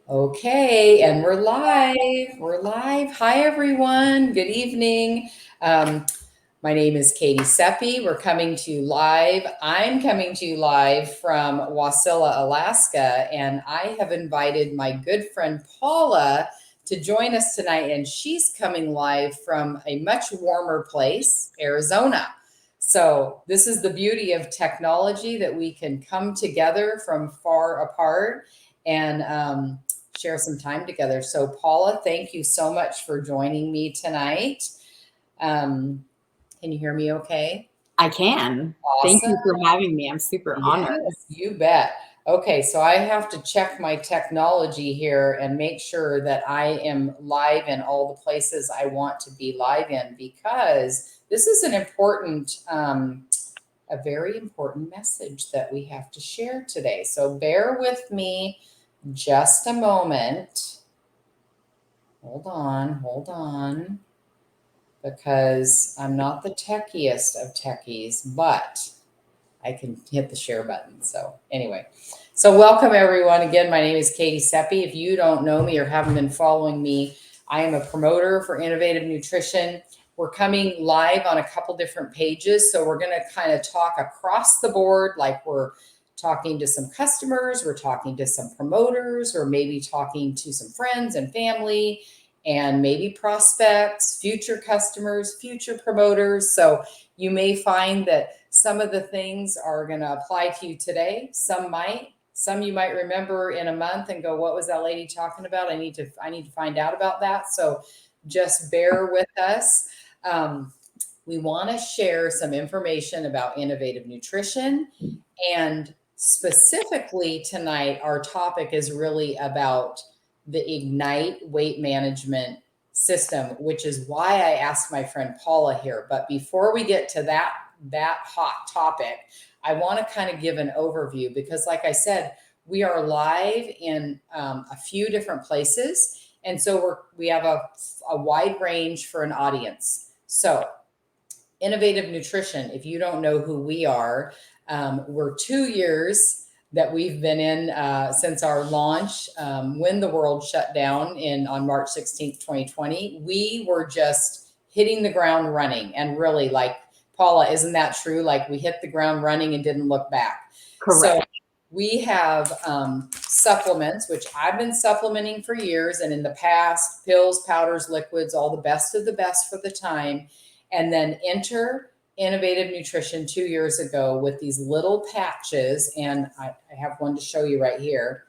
Okay, and we're live. We're live. Hi, everyone. Good evening. Um, my name is Katie Seppi. We're coming to you live. I'm coming to you live from Wasilla, Alaska, and I have invited my good friend Paula to join us tonight, and she's coming live from a much warmer place, Arizona. So, this is the beauty of technology that we can come together from far apart and share some time together. So, Paula, thank you so much for joining me tonight. Um, can you hear me okay? I can. Thank Awesome. you for having me. I'm super Yes, honored. you bet. Okay, so I have to check my technology here and make sure that I am live in all the places I want to be live in because this is an important, a very important message that we have to share today. So bear with me just a moment. Hold on, because I'm not the techiest of techies, but I can hit the share button. So anyway, so welcome everyone. Again, my name is Katie Seppi. If you don't know me or haven't been following me, I am a promoter for innovative nutrition. We're coming live on a couple different pages. So we're going to kind of talk across the board, like we're talking to some customers, we're talking to some promoters, or maybe talking to some friends and family, and maybe prospects, future customers, future promoters. So you may find that some of the things are going to apply to you today. Some might. Some you might remember in a month and go, "What was that lady talking about? I need to find out about that." So just bear with us. We want to share some information about innovative nutrition, and specifically tonight, our topic is really about the Ignite weight management system, which is why I asked my friend Paula here. But before we get to that hot topic, I want to kind of give an overview because, like I said, we are live in a few different places, and so we have a wide range for an audience. So, innovative nutrition. If you don't know who we are, we're 2 years that we've been in since our launch when the world shut down on March 16th, 2020. We were just hitting the ground running, and really, like, Paula, isn't that true? Like, we hit the ground running and didn't look back. So Correct. we have supplements, which I've been supplementing for years, and in the past, pills, powders, liquids, all the best of the best for the time. And then enter innovative nutrition 2 years ago with these little patches. And I have one to show you right here.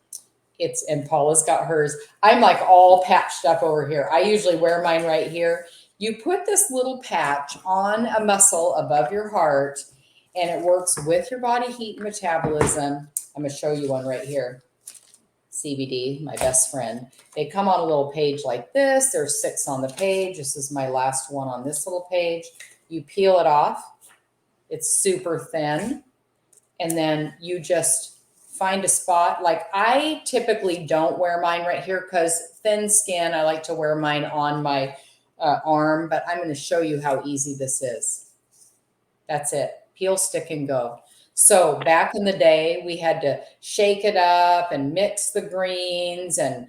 And Paula's got hers. I'm like all patched up over here. I usually wear mine right here. You put this little patch on a muscle above your heart, and it works with your body heat and metabolism. I'm going to show you one right here. CBD, my best friend. They come on a little page like this. There's 6 on the page. This is my last one on this little page. You peel it off. It's super thin. And then you just find a spot. Like, I typically don't wear mine right here because thin skin. I like to wear mine on my arm, but I'm going to show you how easy this is. That's it. Peel, stick, and go. So back in the day, we had to shake it up and mix the greens and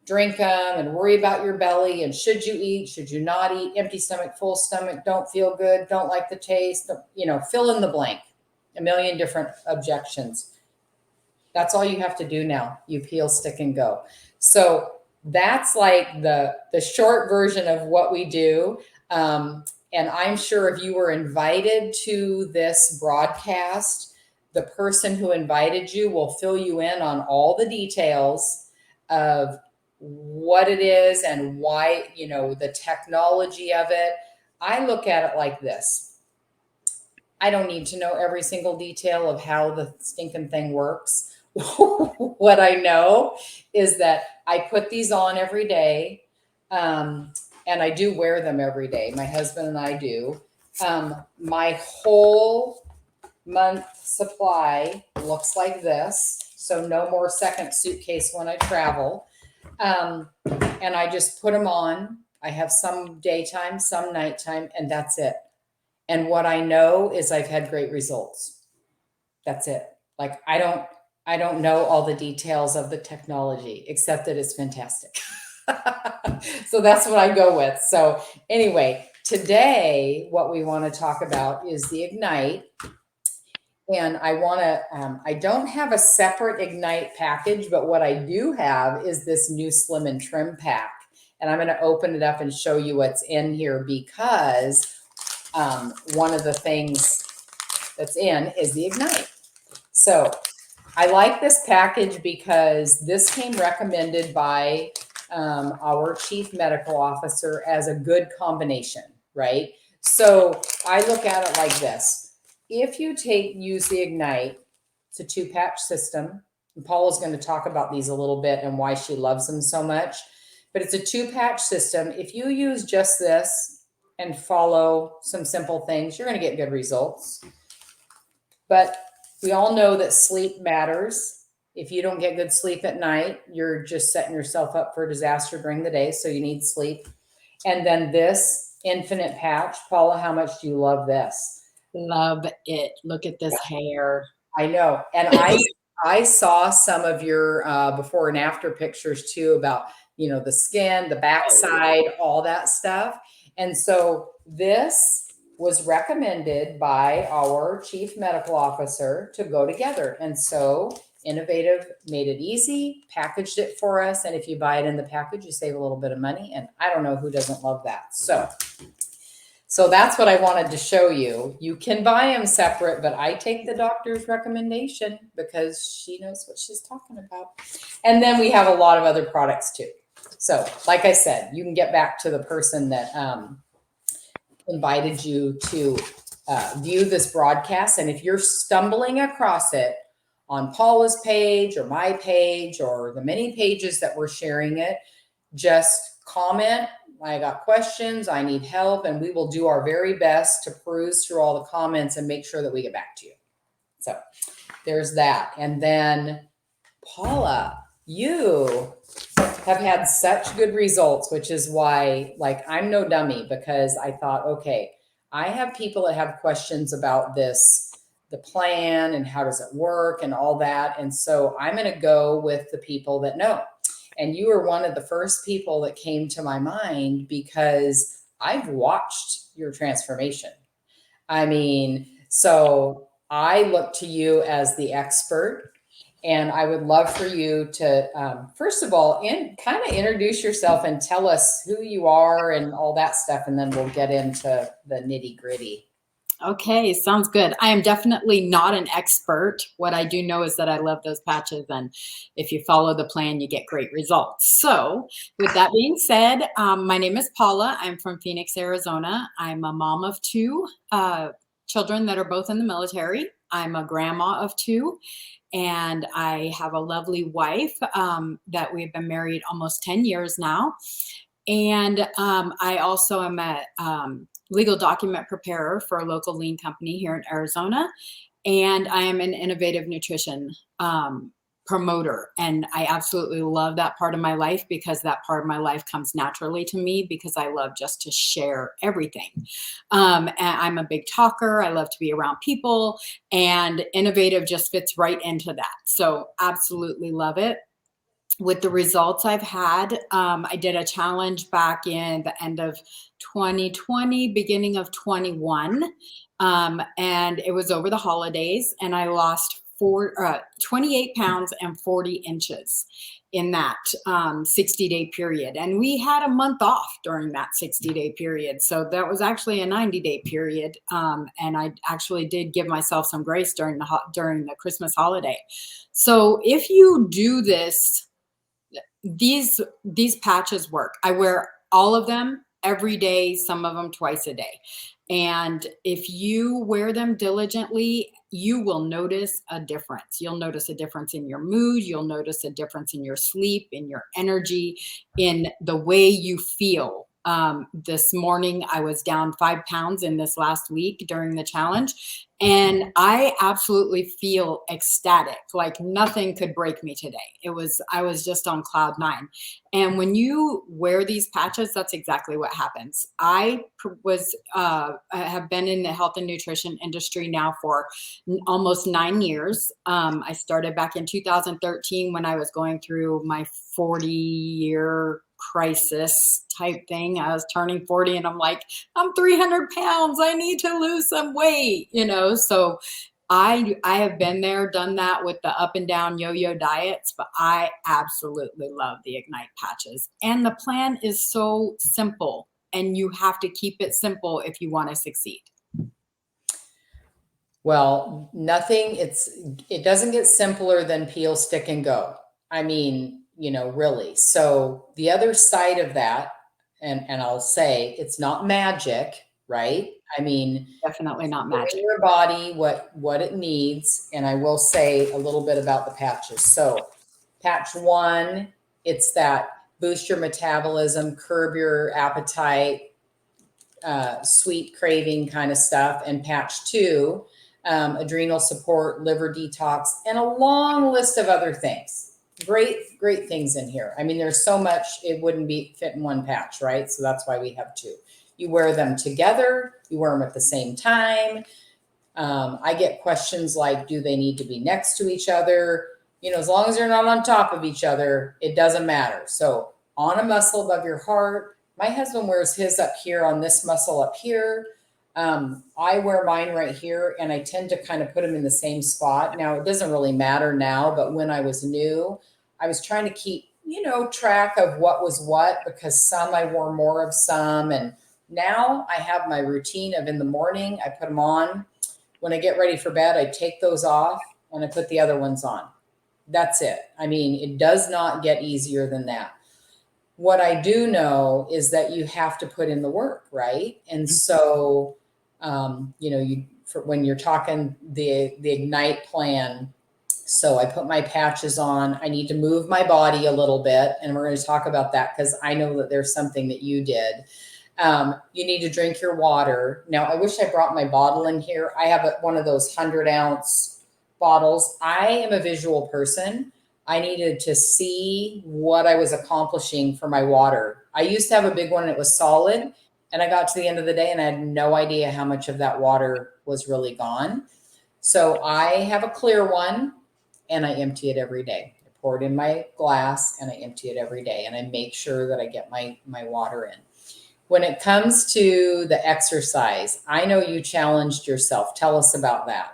drink them and worry about your belly and should you eat, should you not eat, empty stomach, full stomach, don't feel good, don't like the taste, fill in the blank. A million different objections. That's all you have to do now. You peel, stick, and go. So that's like the short version of what we do. And I'm sure if you were invited to this broadcast, the person who invited you will fill you in on all the details of what it is and why, the technology of it. I look at it like this. I don't need to know every single detail of how the stinking thing works. What I know is that I put these on every day, and I do wear them every day. My husband and I do. My whole month supply looks like this, so no more second suitcase when I travel. And I just put them on. I have some daytime, some nighttime, and that's it. And what I know is I've had great results. That's it. Like, I don't I don't know all the details of the technology, except that it's fantastic. So that's what I go with. So anyway, today, what we want to talk about is the Ignite. And I don't have a separate Ignite package, but what I do have is this new Slim and Trim pack. And I'm going to open it up and show you what's in here because one of the things that's in is the Ignite. So I like this package because this came recommended by our chief medical officer as a good combination, right? So I look at it like this. If you use the Ignite, it's a 2-patch system. And Paula's going to talk about these a little bit and why she loves them so much. But it's a 2-patch system. If you use just this and follow some simple things, you're going to get good results. But we all know that sleep matters. If you don't get good sleep at night, you're just setting yourself up for a disaster during the day. So you need sleep. And then this infinite patch. Paula, how much do you love this? Love it. Look at this hair. I know. And I saw some of your before and after pictures too about, the skin, the backside, all that stuff. And so this was recommended by our chief medical officer to go together. And so Innovative made it easy, packaged it for us. And if you buy it in the package, you save a little bit of money. And I don't know who doesn't love that. So that's what I wanted to show you. You can buy them separate, but I take the doctor's recommendation because she knows what she's talking about. And then we have a lot of other products too. So like I said, you can get back to the person that invited you to view this broadcast. And if you're stumbling across it on Paula's page or my page or the many pages that we're sharing it, just comment. I got questions, I need help, and we will do our very best to peruse through all the comments and make sure that we get back to you. So there's that. And then Paula, you have had such good results, which is why, I'm no dummy, because I thought, okay, I have people that have questions about this, the plan and how does it work and all that. And so I'm going to go with the people that know. And you were one of the first people that came to my mind because I've watched your transformation. So I look to you as the expert, and I would love for you to, first of all, kind of introduce yourself and tell us who you are and all that stuff, and then we'll get into the nitty gritty. Okay, sounds good. I am definitely not an expert. What I do know is that I love those patches, and if you follow the plan, you get great results. So with that being said, my name is Paula. I'm from Phoenix, Arizona. I'm a mom of 2 children that are both in the military. I'm a grandma of 2, and I have a lovely wife that we've been married almost 10 years now. And I also am a legal document preparer for a local lean company here in Arizona. And I am an innovative nutrition promoter. And I absolutely love that part of my life because that part of my life comes naturally to me because I love just to share everything. And I'm a big talker. I love to be around people, and innovative just fits right into that. So absolutely love it. With the results I've had, I did a challenge back in the end of 2020, beginning of 21, and it was over the holidays, and I lost 28 pounds and 40 inches in that 60-day period. And we had a month off during that 60-day period. So that was actually a 90-day period. And I actually did give myself some grace during the Christmas holiday. So if you do this, these patches work. I wear all of them every day, some of them twice a day. And if you wear them diligently, you will notice a difference. You'll notice a difference in your mood. You'll notice a difference in your sleep, in your energy, in the way you feel. This morning, I was down 5 pounds in this last week during the challenge. And I absolutely feel ecstatic. Like nothing could break me today. I was just on cloud nine. And when you wear these patches, that's exactly what happens. I have been in the health and nutrition industry now for almost 9 years. I started back in 2013 when I was going through my 40-year crisis type thing. I was turning 40 and I'm like, I'm 300 pounds. I need to lose some weight, So I have been there, done that with the up and down yo-yo diets, but I absolutely love the Ignite patches. And the plan is so simple, and you have to keep it simple if you want to succeed. Well, it doesn't get simpler than peel, stick, and go. I mean, really. So the other side of that, and I'll say it's not magic, right? I mean, Definitely not giving magic. your body what it needs. And I will say a little bit about the patches. So patch 1, it's that boost your metabolism, curb your appetite, sweet craving kind of stuff. And patch 2, adrenal support, liver detox, and a long list of other things. Great things in here. I mean, there's so much, it wouldn't fit in one patch, right? So that's why we have 2. You wear them together, you wear them at the same time. I get questions like, do they need to be next to each other? As long as they're not on top of each other, it doesn't matter. So on a muscle above your heart, my husband wears his up here on this muscle up here. I wear mine right here, and I tend to kind of put them in the same spot. Now, it doesn't really matter now, but when I was new, I was trying to keep, track of what was what, because some I wore more of some. And now I have my routine of in the morning, I put them on. When I get ready for bed, I take those off and I put the other ones on. That's it. I mean, it does not get easier than that. What I do know is that you have to put in the work, right? And so, when you're talking the Ignite plan, so I put my patches on. I need to move my body a little bit, and we're going to talk about that because I know that there's something that you did. You need to drink your water. Now, I wish I brought my bottle in here. I have one of those 100-ounce bottles. I am a visual person. I needed to see what I was accomplishing for my water. I used to have a big one and it was solid. And I got to the end of the day and I had no idea how much of that water was really gone. So I have a clear one and I empty it every day. I pour it in my glass and I empty it every day. And I make sure that I get my water in. When it comes to the exercise, I know you challenged yourself. Tell us about that.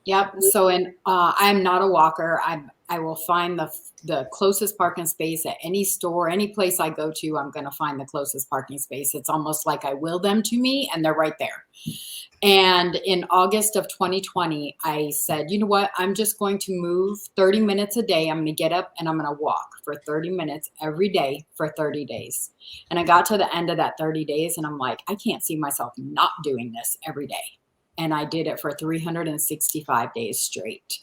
Yep. So, I'm not a walker. I will find the closest parking space at any store, any place I go to. I'm going to find the closest parking space. It's almost like I will them to me, and they're right there. And in August of 2020, I said, you know what? I'm just going to move 30 minutes a day. I'm going to get up and I'm going to walk for 30 minutes every day for 30 days. And I got to the end of that 30 days and I'm like, I can't see myself not doing this every day. And I did it for 365 days straight.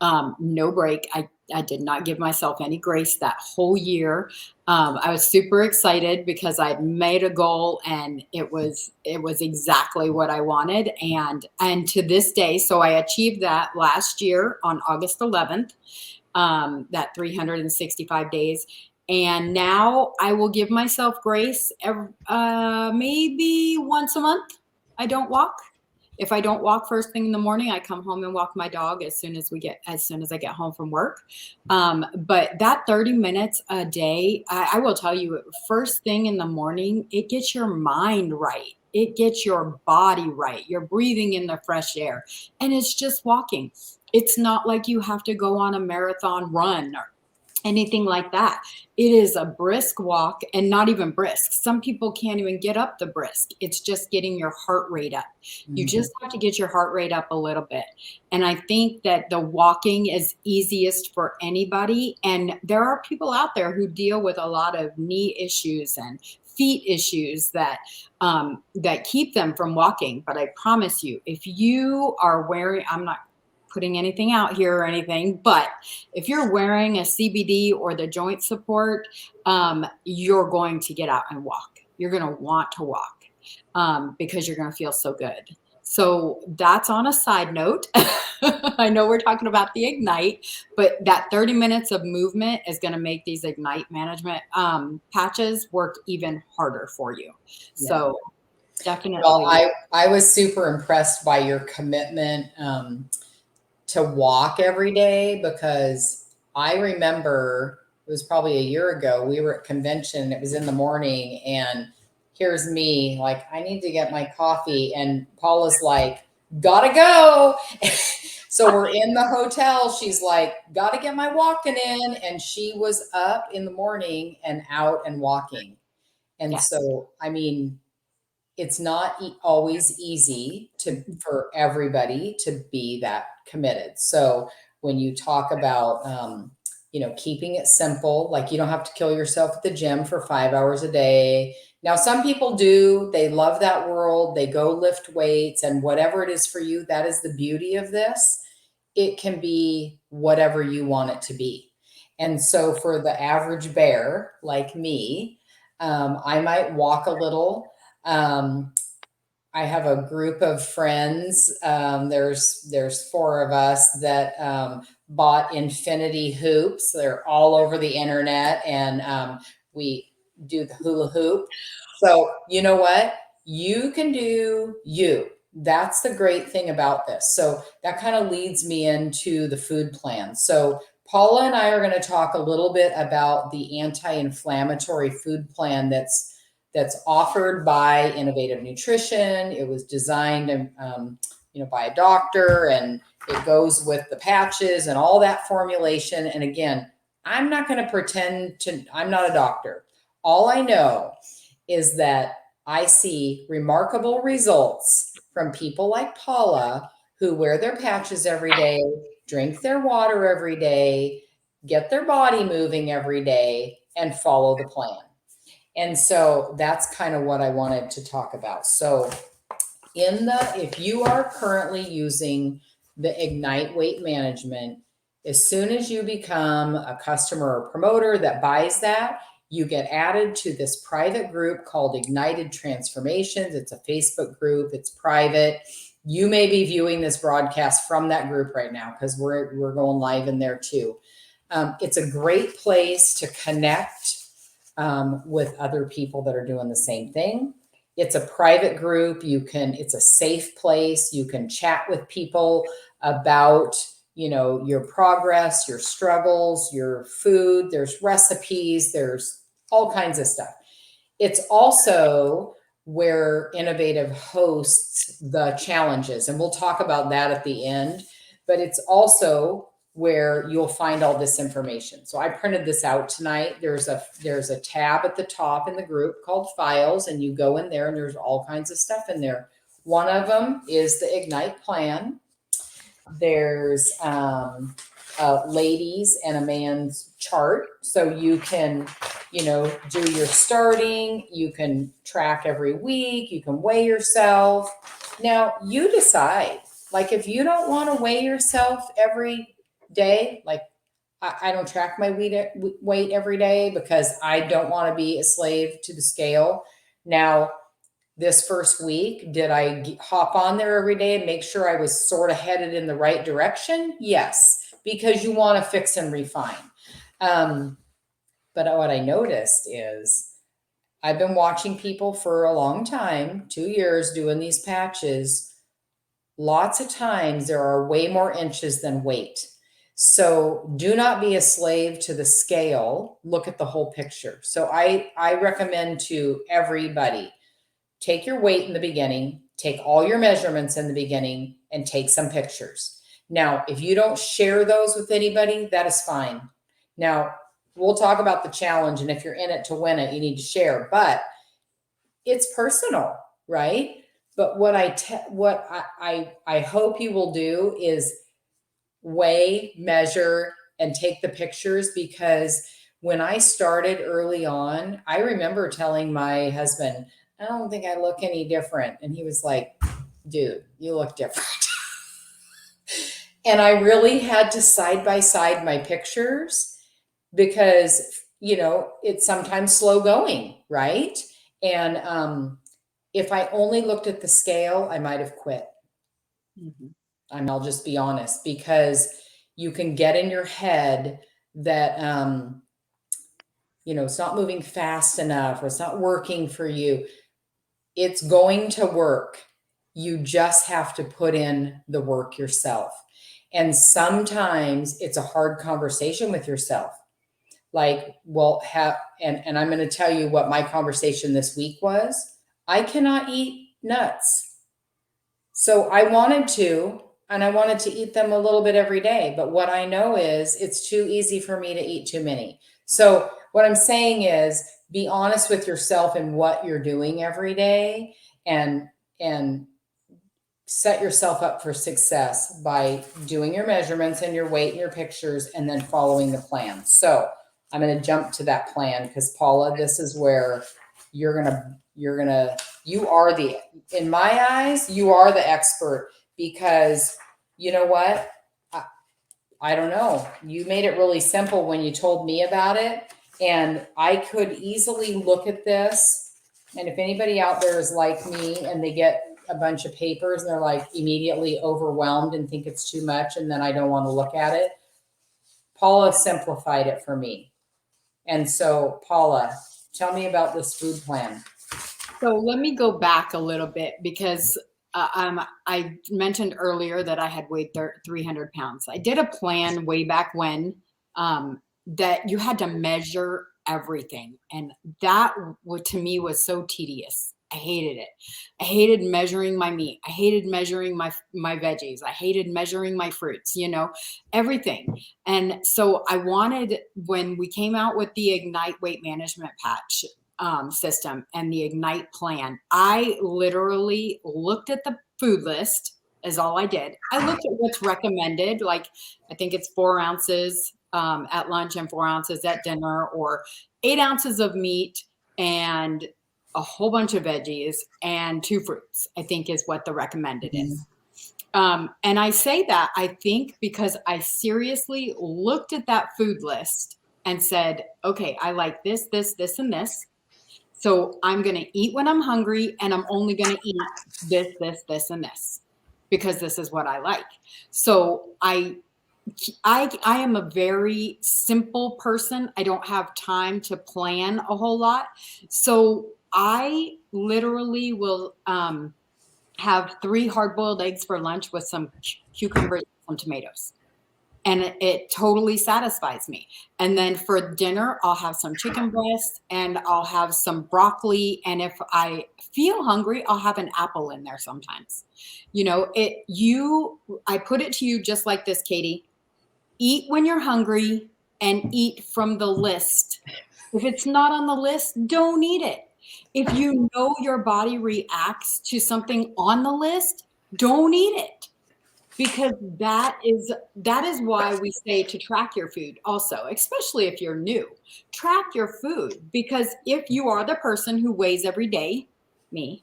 No break. I did not give myself any grace that whole year. I was super excited because I'd made a goal and it was exactly what I wanted. And to this day, so I achieved that last year on August 11th, that 365 days. And now I will give myself grace maybe once a month. I don't walk. If I don't walk first thing in the morning, I come home and walk my dog as soon as I get home from work. But that 30 minutes a day, I will tell you, first thing in the morning, it gets your mind right. It gets your body right. You're breathing in the fresh air, and it's just walking. It's not like you have to go on a marathon run or anything like that. It is a brisk walk, and not even brisk. Some people can't even get up the brisk. It's just getting your heart rate up. You just have to get your heart rate up a little bit. And I think that the walking is easiest for anybody. And there are people out there who deal with a lot of knee issues and feet issues that keep them from walking. But I promise you, if you are wearing, I'm not putting anything out here or anything, but if you're wearing a CBD or the joint support, you're going to get out and walk. you're going to want to walk because you're going to feel so good. So that's on a side note. I know we're talking about the Ignite, but that 30 minutes of movement is going to make these Ignite management patches work even harder for you. Yeah. So definitely. Well, I was super impressed by your commitment to walk every day, because I remember it was probably a year ago, we were at convention, it was in the morning, and here's me like, I need to get my coffee, and Paula's like, gotta go. So we're in the hotel, she's like, gotta get my walking in, and she was up in the morning and out and walking. And Yes. so, I mean, it's not always easy for everybody to be that committed. So when you talk about, keeping it simple, like you don't have to kill yourself at the gym for 5 hours a day. Now, some people do, they love that world. They go lift weights, and whatever it is for you, that is the beauty of this. It can be whatever you want it to be. And so for the average bear like me, I might walk a little. I have a group of friends. There's four of us that bought infinity hoops. They're all over the internet, and we do the hula hoop. So you know what? You can do you. That's the great thing about this. So that kind of leads me into the food plan. So Paula and I are going to talk a little bit about the anti-inflammatory food plan that's offered by Innovative Nutrition. It was designed, by a doctor, and it goes with the patches and all that formulation. And again, I'm not going to pretend to, I'm not a doctor. All I know is that I see remarkable results from people like Paula, who wear their patches every day, drink their water every day, get their body moving every day, and follow the plan. And so that's kind of what I wanted to talk about. So if you are currently using the Ignite Weight Management, as soon as you become a customer or promoter that buys that, you get added to this private group called Ignited Transformations. It's a Facebook group. It's private. You may be viewing this broadcast from that group right now, because we're going live in there too. It's a great place to connect with other people that are doing the same thing. It's a private group. It's a safe place. You can chat with people about, your progress, your struggles, your food. There's recipes. There's all kinds of stuff. It's also where Innovative hosts the challenges, and we'll talk about that at the end, but it's also where you'll find all this information. So I printed this out tonight. There's a tab at the top in the group called Files, and you go in there and there's all kinds of stuff in there. One of them is the Ignite plan. There's a ladies and a man's chart. So you can, do your starting, you can track every week, you can weigh yourself. Now you decide, like, if you don't want to weigh yourself every day, like I don't track my weight every day because I don't want to be a slave to the scale. Now, this first week, did I hop on there every day and make sure I was sort of headed in the right direction? Yes, because you want to fix and refine. But what I noticed is I've been watching people for a long time, 2 years, doing these patches. Lots of times there are way more inches than weight. So do not be a slave to the scale. Look at the whole picture. So I recommend to everybody, take your weight in the beginning, take all your measurements in the beginning, and take some pictures. Now, if you don't share those with anybody, that is fine. Now, we'll talk about the challenge, and if you're in it to win it, you need to share, but it's personal, right? But what I hope you will do is weigh, measure, and take the pictures, because when I started early on, I remember telling my husband, I don't think I look any different. And he was like, dude, you look different. And I really had to side by side my pictures because, it's sometimes slow going, right? And if I only looked at the scale, I might have quit. Mhm. I'll just be honest, because you can get in your head that it's not moving fast enough or it's not working for you. It's going to work. You just have to put in the work yourself. And sometimes it's a hard conversation with yourself. Like, well, and I'm going to tell you what my conversation this week was. I cannot eat nuts. So I wanted to, and I wanted to eat them a little bit every day. But what I know is it's too easy for me to eat too many. So what I'm saying is be honest with yourself and what you're doing every day, and set yourself up for success by doing your measurements and your weight and your pictures and then following the plan. So I'm going to jump to that plan because Paula, this is where you are in my eyes, you are the expert, because you know what? I don't know. You made it really simple when you told me about it. And I could easily look at this. And if anybody out there is like me and they get a bunch of papers and they're like immediately overwhelmed and think it's too much and then I don't want to look at it, Paula simplified it for me. And so, Paula, tell me about this food plan. So let me go back a little bit because I mentioned earlier that I had weighed 300 pounds. I did a plan way back when that you had to measure everything. And that to me was so tedious. I hated it. I hated measuring my meat. I hated measuring my veggies. I hated measuring my fruits, everything. And so I wanted, when we came out with the Ignite weight management patch system and the Ignite plan, I literally looked at the food list is all I did. I looked at what's recommended. Like, I think it's 4 ounces at lunch and 4 ounces at dinner, or 8 ounces of meat and a whole bunch of veggies and 2 fruits, I think is what the recommended is. And I say that, I think, because I seriously looked at that food list and said, okay, I like this, this, this, and this. So I'm going to eat when I'm hungry, and I'm only going to eat this, this, this, and this, because this is what I like. So I am a very simple person. I don't have time to plan a whole lot. So I literally will have 3 hard-boiled eggs for lunch with some cucumbers and some tomatoes. And it totally satisfies me. And then for dinner, I'll have some chicken breast and I'll have some broccoli. And if I feel hungry, I'll have an apple in there sometimes. I put it to you just like this, Katie. Eat when you're hungry and eat from the list. If it's not on the list, don't eat it. If you know your body reacts to something on the list, don't eat it. Because that is why we say to track your food also, especially if you're new. Track your food, because if you are the person who weighs every day, me,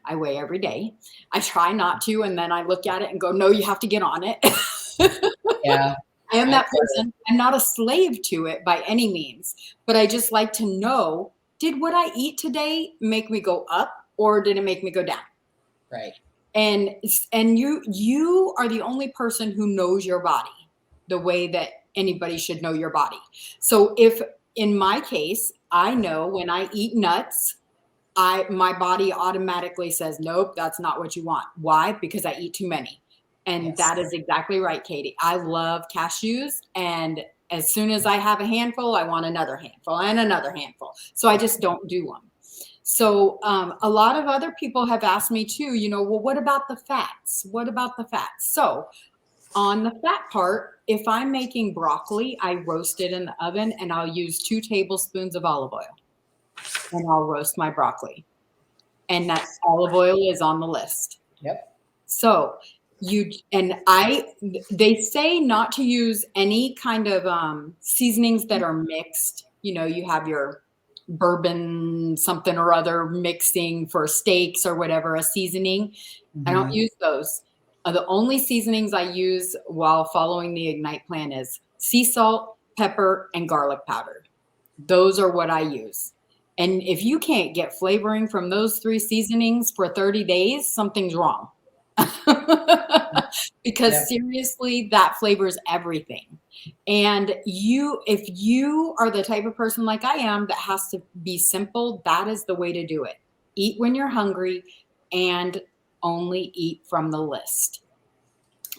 I weigh every day. I try not to, and then I look at it and go, no, you have to get on it. Yeah. I am that person. I'm not a slave to it by any means, but I just like to know, did what I eat today make me go up or did it make me go down? Right. And you are the only person who knows your body the way that anybody should know your body. So if in my case, I know when I eat nuts, my body automatically says, nope, that's not what you want. Why? Because I eat too many. And yes, that is exactly right, Katie. I love cashews, and as soon as I have a handful, I want another handful and another handful. So I just don't do them. So a lot of other people have asked me too, well, what about the fats? What about the fats? So on the fat part, if I'm making broccoli, I roast it in the oven and I'll use 2 tablespoons of olive oil and I'll roast my broccoli. And that olive oil is on the list. Yep. So they say not to use any kind of seasonings that are mixed. You have your bourbon something or other mixing for steaks or whatever, a seasoning. Mm-hmm. I don't use those. The only seasonings I use while following the Ignite plan is sea salt, pepper, and garlic powder. Those are what I use. And if you can't get flavoring from those 3 seasonings for 30 days, something's wrong. Because Yep. seriously, that flavors everything. And if you are the type of person like I am that has to be simple, that is the way to do it. Eat when you're hungry and only eat from the list.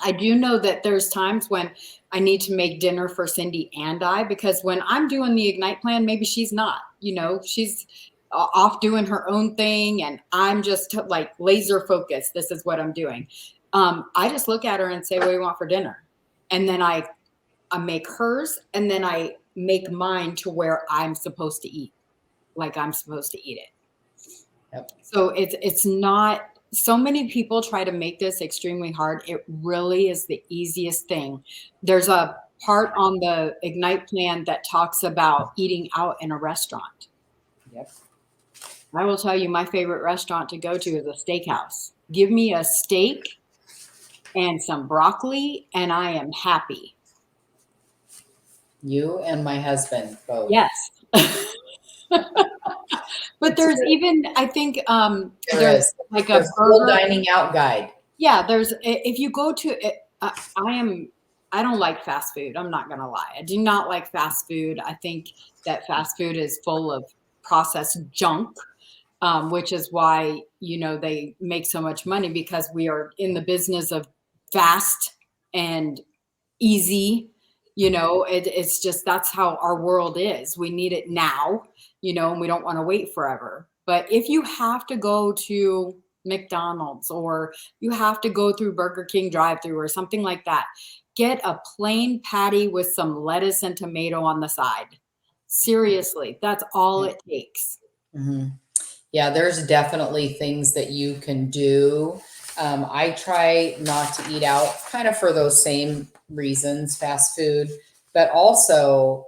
I do know that there's times when I need to make dinner for Cindy and I, because when I'm doing the Ignite plan, maybe she's not, she's off doing her own thing and I'm just like laser focused. This is what I'm doing. I just look at her and say, what do you want for dinner? And then I make hers and then I make mine to where I'm supposed to eat, like I'm supposed to eat it. Yep. So it's not, so many people try to make this extremely hard. It really is the easiest thing. There's a part on the Ignite plan that talks about eating out in a restaurant. Yep. I will tell you, my favorite restaurant to go to is a steakhouse. Give me a steak and some broccoli and I am happy. You and my husband both. Yes. But there's even, I think, there's like a full dining out guide. Yeah, if you go to it, I don't like fast food. I'm not gonna lie. I do not like fast food. I think that fast food is full of processed junk, which is why, they make so much money, because we are in the business of fast and easy. It's just, that's how our world is. We need it now, and we don't want to wait forever. But if you have to go to McDonald's or you have to go through Burger King drive-through or something like that, get a plain patty with some lettuce and tomato on the side. Seriously, that's all it takes. Mm-hmm. Yeah, there's definitely things that you can do. I try not to eat out kind of for those same reasons, fast food, but also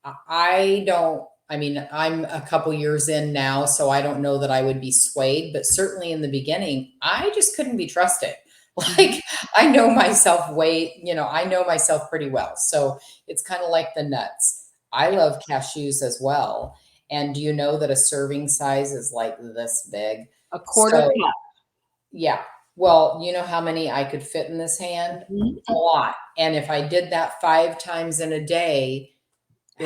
I don't, I mean, I'm a couple years in now, so I don't know that I would be swayed, but certainly in the beginning, I just couldn't be trusted. Like, I know myself I know myself pretty well. So it's kind of like the nuts. I love cashews as well. And do you know that a serving size is like this big? A quarter cup. Yeah. Well, you know how many I could fit in this hand? Mm-hmm. A lot. And if I did that 5 times in a day,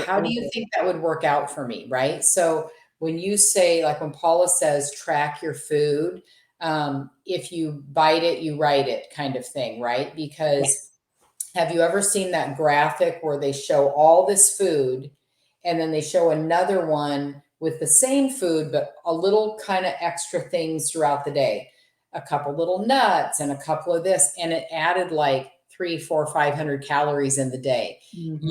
how do you think that would work out for me? Right. So when you say, like when Paula says, track your food, if you bite it, you write it kind of thing, right? Because have you ever seen that graphic where they show all this food and then they show another one with the same food, but a little kind of extra things throughout the day? A couple little nuts and a couple of this, and it added like 300, 400, 500 calories in the day. Mm-hmm.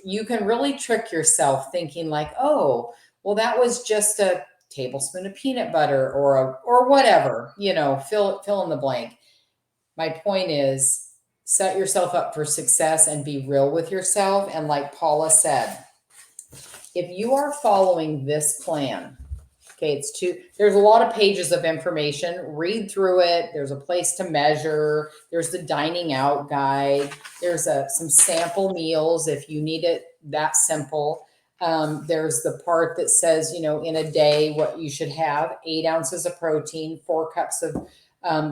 You can really trick yourself thinking like, oh, well, that was just a tablespoon of peanut butter or whatever, fill in the blank. My point is, set yourself up for success and be real with yourself. And like Paula said, if you are following this plan, okay, there's a lot of pages of information. Read through it. There's a place to measure. There's the dining out guide. There's some sample meals if you need it that simple. There's the part that says, in a day, what you should have: 8 ounces of protein, 4 cups of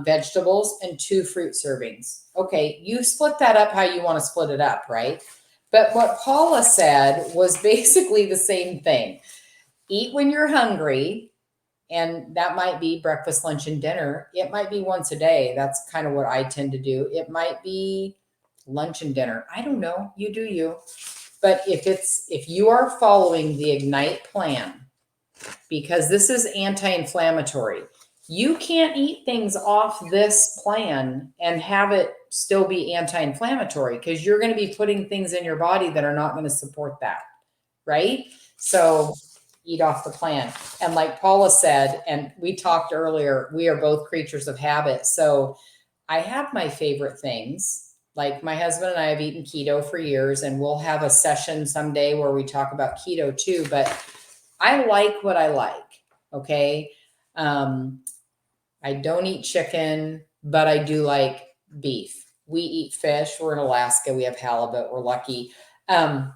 vegetables, and 2 fruit servings. Okay, you split that up how you want to split it up, right? But what Paula said was basically the same thing. Eat when you're hungry, and that might be breakfast, lunch, and dinner. It might be once a day. That's kind of what I tend to do. It might be lunch and dinner. I don't know. You do you. But if you are following the Ignite plan, because this is anti-inflammatory, you can't eat things off this plan and have it still be anti-inflammatory, because you're going to be putting things in your body that are not going to support that, right? So eat off the plan. And like Paula said, and we talked earlier, we are both creatures of habit. So I have my favorite things. Like my husband and I have eaten keto for years, and we'll have a session someday where we talk about keto too. But I like what I like. Okay. I don't eat chicken, but I do like beef. We eat fish. We're in Alaska. We have halibut. We're lucky. And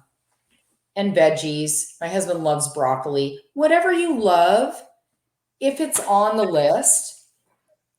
and veggies. My husband loves broccoli. Whatever you love, if it's on the list,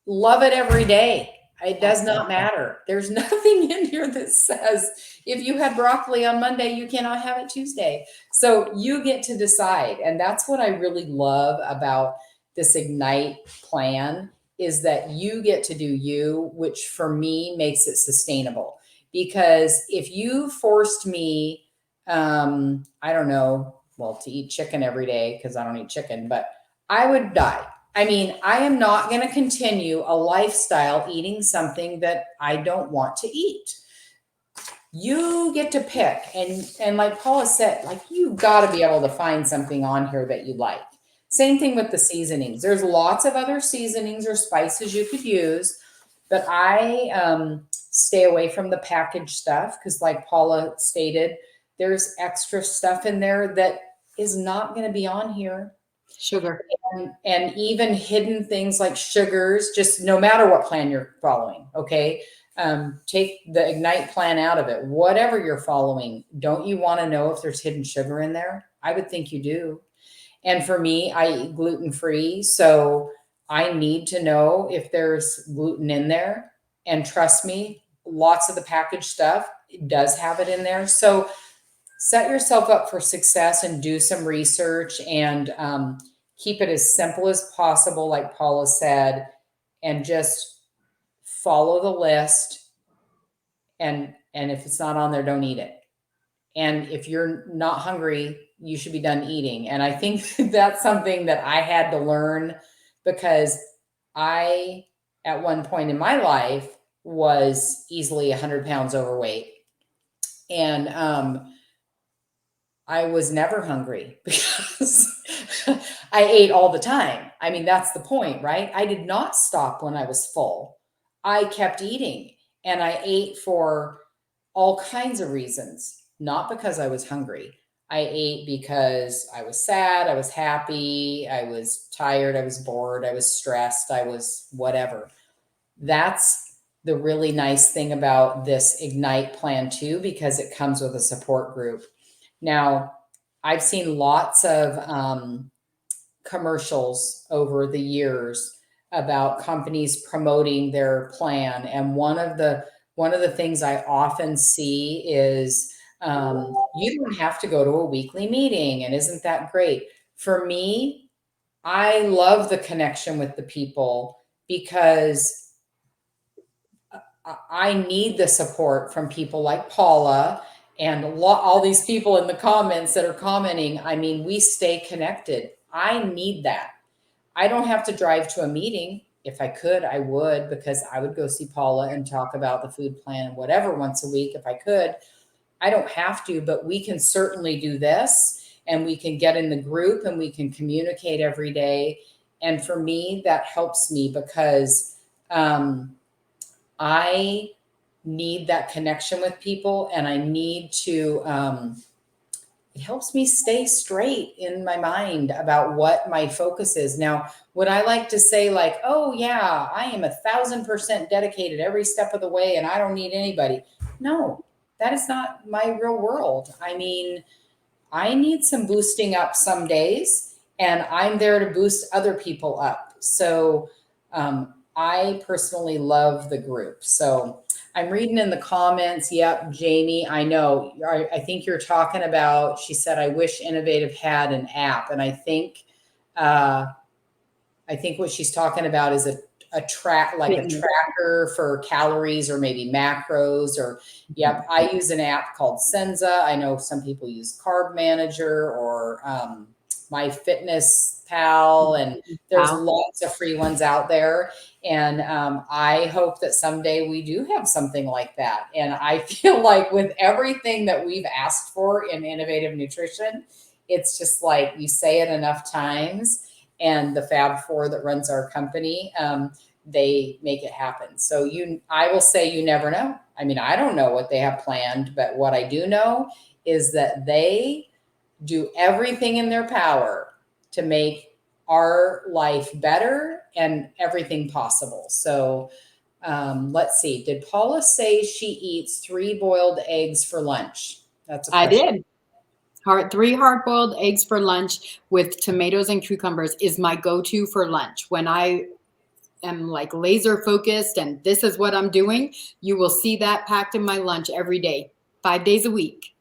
love it every day. It does not matter. There's nothing in here that says if you had broccoli on Monday, you cannot have it Tuesday. So you get to decide. And that's what I really love about this Ignite plan is that you get to do you, which for me makes it sustainable. Because if you forced me, I don't know, well, to eat chicken every day, because I don't eat chicken, but I would die. I mean, I am not going to continue a lifestyle eating something that I don't want to eat. You get to pick, and like Paula said, like you got to be able to find something on here that you like. Same thing with the seasonings. There's lots of other seasonings or spices you could use, but I stay away from the packaged stuff because, like Paula stated, there's extra stuff in there that is not going to be on here. Sugar. And even hidden things like sugars, just no matter what plan you're following, okay? Take the Ignite plan out of it. Whatever you're following, don't you want to know if there's hidden sugar in there? I would think you do. And for me, I eat gluten-free, so I need to know if there's gluten in there. And trust me, lots of the packaged stuff does have it in there. So set yourself up for success and do some research and keep it as simple as possible, like Paula said, and just follow the list. And if it's not on there, don't eat it. And if you're not hungry, you should be done eating. And I think that's something that I had to learn because I, at one point in my life, was easily 100 pounds overweight. And I was never hungry because I ate all the time. I mean, that's the point, right? I did not stop when I was full. I kept eating and I ate for all kinds of reasons, not because I was hungry. I ate because I was sad, I was happy, I was tired, I was bored, I was stressed, I was whatever. That's the really nice thing about this Ignite plan too, because it comes with a support group. Now, I've seen lots of commercials over the years about companies promoting their plan, and one of the things I often see is you don't have to go to a weekly meeting, and isn't that great? For me, I love the connection with the people because I need the support from people like Paula and all these people in the comments that are commenting. I mean, we stay connected. I need that. I don't have to drive to a meeting. If I could, I would, because I would go see Paula and talk about the food plan and whatever once a week if I could. I don't have to, but we can certainly do this and we can get in the group and we can communicate every day. And for me, that helps me because I need that connection with people and I need to, it helps me stay straight in my mind about what my focus is. Now, would I like to say like, oh yeah, I am 1,000% dedicated every step of the way and I don't need anybody? No, that is not my real world. I mean, I need some boosting up some days and I'm there to boost other people up. So I personally love the group. So I'm reading in the comments. Yep, Jamie, I know. I think you're talking about, she said, I wish Innovative had an app. And I think what she's talking about is a tracker for calories or maybe macros or yep. I use an app called Senza. I know some people use Carb Manager or My Fitness Pal, and there's lots of free ones out there. And I hope that someday we do have something like that. And I feel like with everything that we've asked for in innovative nutrition, it's just like you say it enough times and the Fab Four that runs our company, they make it happen. So I will say you never know. I mean, I don't know what they have planned, but what I do know is that they do everything in their power to make our life better and everything possible. So let's see. Did Paula say she eats 3 boiled eggs for lunch? That's a question. I did. Three hard-boiled eggs for lunch with tomatoes and cucumbers is my go-to for lunch. When I am like laser focused and this is what I'm doing, you will see that packed in my lunch every day, 5 days a week.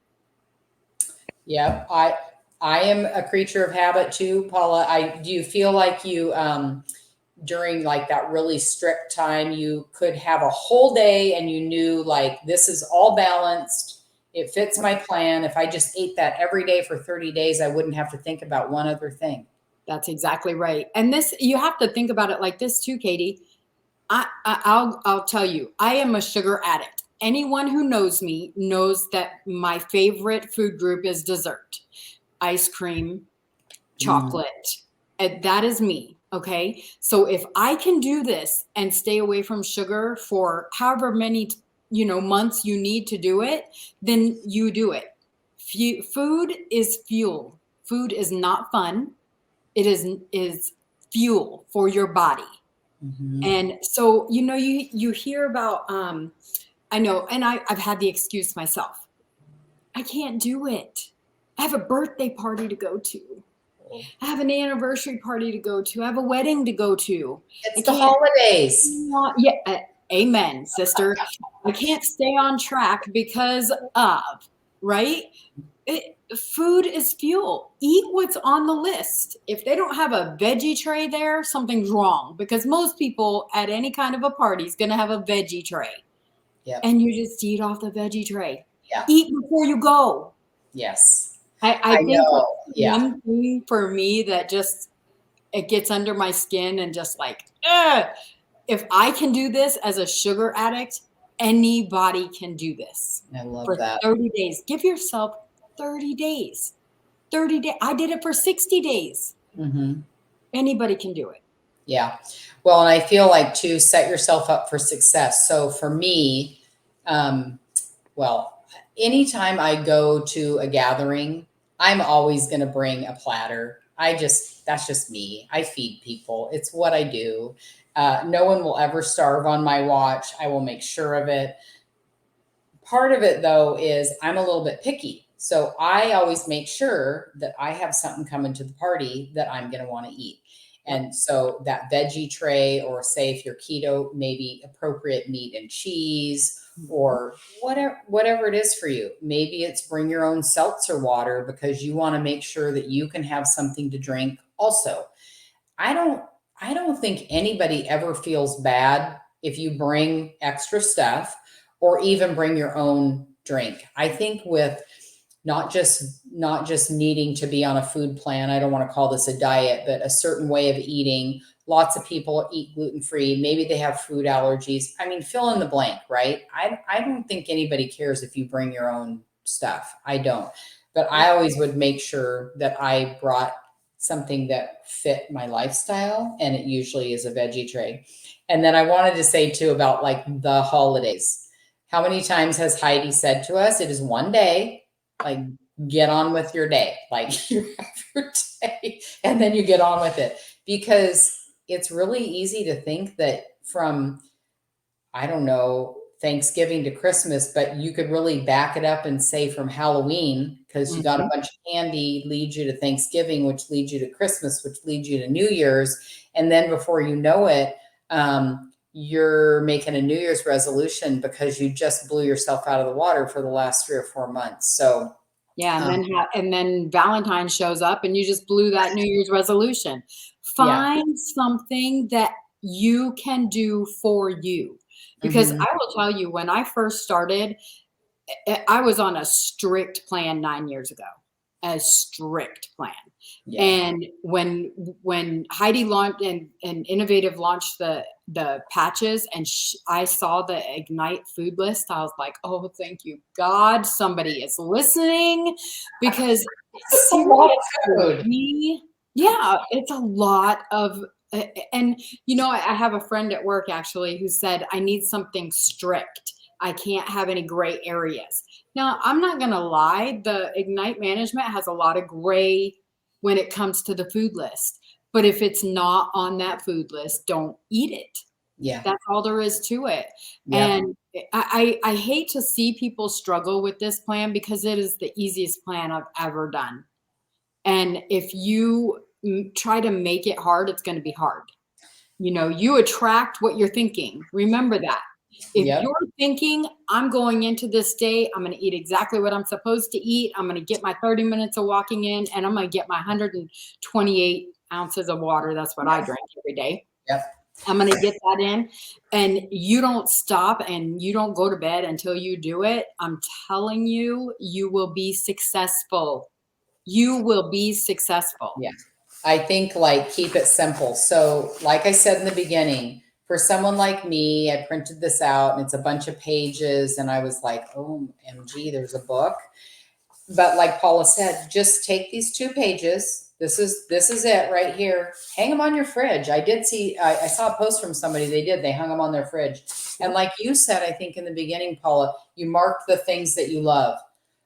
Yep. I am a creature of habit too, Paula. Do you feel like you during like that really strict time, you could have a whole day and you knew like this is all balanced. It fits my plan. If I just ate that every day for 30 days, I wouldn't have to think about one other thing. That's exactly right. And this, you have to think about it like this too, Katie. I'll tell you, I am a sugar addict. Anyone who knows me knows that my favorite food group is dessert, ice cream, chocolate. And that is me. Okay. So if I can do this and stay away from sugar for however many, months you need to do it, then you do it. Food is fuel. Food is not fun. It is fuel for your body. Mm-hmm. And so, you hear about, I know, and I've had the excuse myself. I can't do it. I have a birthday party to go to. I have an anniversary party to go to. I have a wedding to go to. It's the holidays. Yeah. Amen, sister. I can't stay on track because of, right? Food is fuel. Eat what's on the list. If they don't have a veggie tray there, something's wrong, because most people at any kind of a party is going to have a veggie tray. Yep. And you just eat off the veggie tray. Yeah. Eat before you go. Yes. I think know. Yeah. one thing for me that just, it gets under my skin and just like, if I can do this as a sugar addict, anybody can do this. I love for that. 30 days. Give yourself 30 days. 30 days. I did it for 60 days. Mm-hmm. Anybody can do it. Yeah. Well, and I feel like to set yourself up for success. So for me, anytime I go to a gathering, I'm always going to bring a platter. That's just me. I feed people. It's what I do. No one will ever starve on my watch. I will make sure of it. Part of it though is I'm a little bit picky. So I always make sure that I have something coming to the party that I'm going to want to eat. And so that veggie tray, or say if you're keto, maybe appropriate meat and cheese, or whatever it is for you. Maybe it's bring your own seltzer water because you want to make sure that you can have something to drink also. I don't think anybody ever feels bad if you bring extra stuff or even bring your own drink. I think with not just needing to be on a food plan. I don't want to call this a diet, but a certain way of eating. Lots of people eat gluten-free. Maybe they have food allergies. I mean, fill in the blank, right? I don't think anybody cares if you bring your own stuff. I don't. But I always would make sure that I brought something that fit my lifestyle, and it usually is a veggie tray. And then I wanted to say too about like the holidays. How many times has Heidi said to us, it is one day, like get on with your day. Like you have your day and then you get on with it, because it's really easy to think that from, I don't know, Thanksgiving to Christmas, but you could really back it up and say from Halloween, because you got a bunch of candy, leads you to Thanksgiving, which leads you to Christmas, which leads you to New Year's. And then before you know it, you're making a New Year's resolution because you just blew yourself out of the water for the last 3 or 4 months. So yeah, and then Valentine's shows up and you just blew that New Year's resolution. Find something that you can do for you. Because I will tell you, when I first started, I was on a strict plan 9 years ago. A strict plan. Yeah. And when Heidi launched and Innovative launched the patches, and I saw the Ignite food list, I was like, oh, thank you, God, somebody is listening, because it's a lot of food. Yeah, it's a lot of, and I have a friend at work actually who said, I need something strict. I can't have any gray areas. Now, I'm not going to lie. The Ignite management has a lot of gray when it comes to the food list. But if it's not on that food list, don't eat it. Yeah. That's all there is to it. Yeah. And I hate to see people struggle with this plan because it is the easiest plan I've ever done. And if you try to make it hard, it's going to be hard. You attract what you're thinking. Remember that. If Yep. you're thinking, I'm going into this day, I'm going to eat exactly what I'm supposed to eat. I'm going to get my 30 minutes of walking in, and I'm going to get my 128 ounces of water. That's what I drink every day. Yep. I'm going to get that in, and you don't stop and you don't go to bed until you do it. I'm telling you, you will be successful. You will be successful. Yeah. I think like keep it simple. So like I said in the beginning, for someone like me, I printed this out and it's a bunch of pages and I was like, oh, MG, there's a book. But like Paula said, just take these 2 pages. This is it right here. Hang them on your fridge. I saw a post from somebody, they hung them on their fridge. And like you said, I think in the beginning, Paula, you mark the things that you love.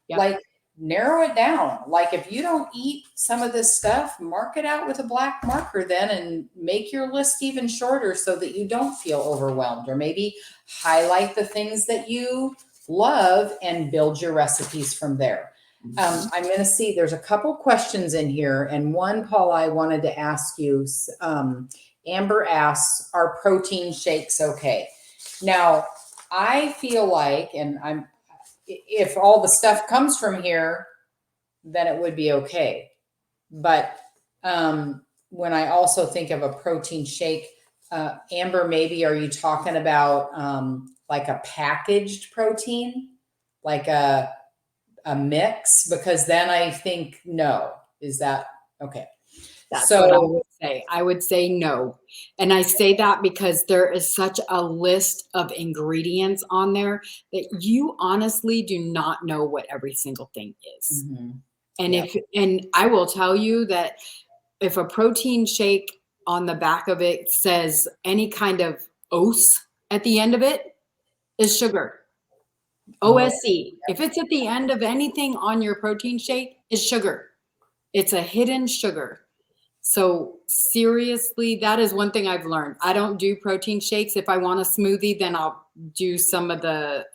Yep. Like narrow it down. Like if you don't eat some of this stuff, mark it out with a black marker then and make your list even shorter so that you don't feel overwhelmed, or maybe highlight the things that you love and build your recipes from there. I'm going to see there's a couple questions in here, and one, Paul, I wanted to ask you. Amber asks, are protein shakes okay? Now, I feel like, and if all the stuff comes from here, then it would be okay. But when I also think of a protein shake, Amber, maybe are you talking about like a packaged protein, like a mix? Because then I think no. Is that okay? That's what I would say. I would say no. And I say that because there is such a list of ingredients on there that you honestly do not know what every single thing is. Mm-hmm. And and I will tell you that if a protein shake on the back of it says any kind of OS at the end of it, is sugar. OSE. If it's at the end of anything on your protein shake, is sugar. It's a hidden sugar. So seriously, that is one thing I've learned. I don't do protein shakes. If I want a smoothie, then I'll do some of the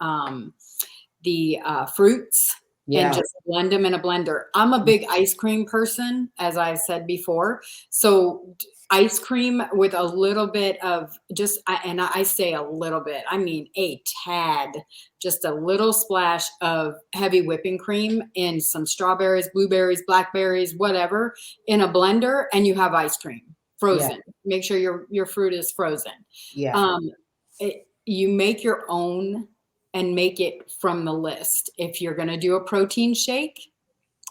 fruits and just blend them in a blender. I'm a big ice cream person, as I said before. So ice cream with a little bit of and I say a little bit, I mean a tad, just a little splash of heavy whipping cream in some strawberries, blueberries, blackberries, whatever, in a blender, and you have ice cream frozen. Yeah. Make sure your fruit is frozen. Yeah. You make your own and make it from the list. If you're going to do a protein shake,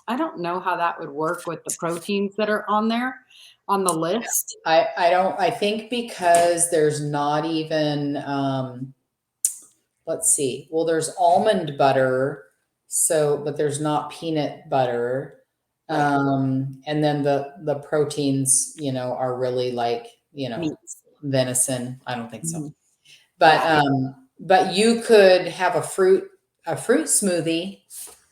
I don't know how that would work with the proteins that are on there on the list. I think because there's not even, let's see. Well, there's almond butter. But there's not peanut butter. Right. And then the proteins, are really like, meats. Venison. I don't think so. Mm-hmm. But you could have a fruit smoothie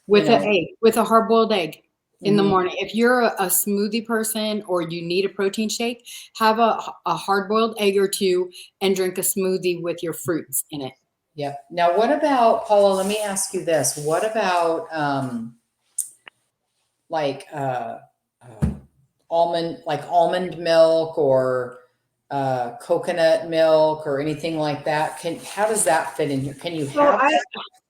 with an egg, with a hard-boiled egg in the morning. If you're a smoothie person or you need a protein shake, have a hard-boiled egg or 2 and drink a smoothie with your fruits in it. Yep. Now, what about, Paula, let me ask you this. What about almond milk or coconut milk or anything like that? How does that fit in here? Can you have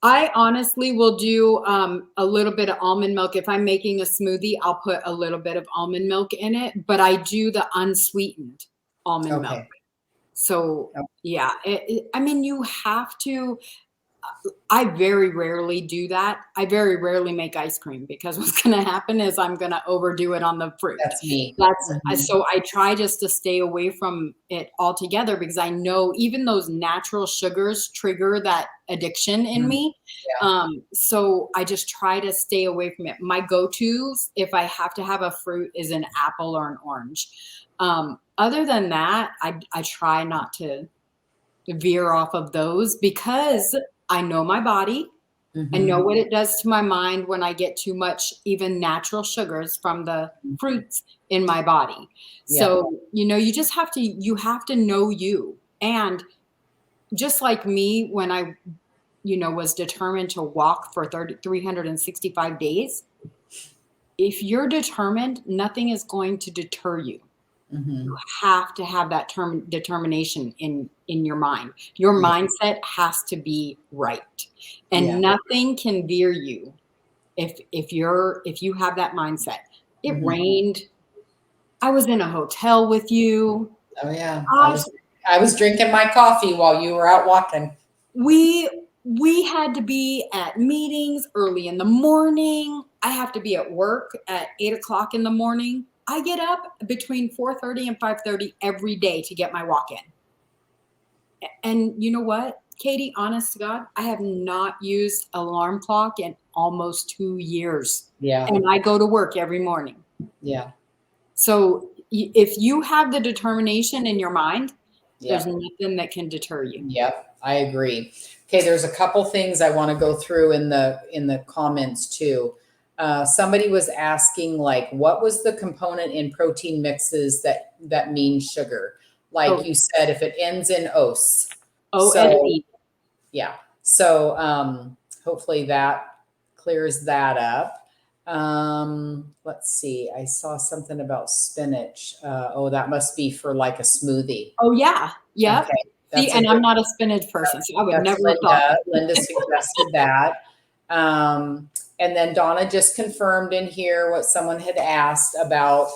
I honestly will do a little bit of almond milk. If I'm making a smoothie, I'll put a little bit of almond milk in it, but I do the unsweetened almond milk. So yeah, I mean, you have to. I very rarely do that. I very rarely make ice cream because what's going to happen is I'm going to overdo it on the fruit. That's me. So I try just to stay away from it altogether because I know even those natural sugars trigger that addiction in me. Yeah. So I just try to stay away from it. My go-tos, if I have to have a fruit, is an apple or an orange. Other than that, I try not to veer off of those because I know my body. I know what it does to my mind when I get too much even natural sugars from the fruits in my body. Yeah. So, you just have to know you. And just like me, when I was determined to walk for 365 days, if you're determined, nothing is going to deter you. You have to have that determination in your mind. Your mindset has to be right, and nothing can veer you if you have that mindset. It rained. I was in a hotel with you. Oh yeah, I was drinking my coffee while you were out walking. We had to be at meetings early in the morning. I have to be at work at 8 o'clock in the morning. I get up between 4:30 and 5:30 every day to get my walk in. And you know what, Katie, honest to God, I have not used an alarm clock in almost 2 years. Yeah. And I go to work every morning. Yeah. So if you have the determination in your mind, there's nothing that can deter you. Yep, I agree. Okay, there's a couple things I want to go through in the comments too. Somebody was asking, like, what was the component in protein mixes that means sugar? Like you said, if it ends in os. O-S-E. Yeah. So hopefully that clears that up. Let's see. I saw something about spinach. That must be for like a smoothie. Oh yeah. Yep. Okay. See, and I'm not a spinach person, so I would never have thought. Linda suggested that. And then Donna just confirmed in here what someone had asked about,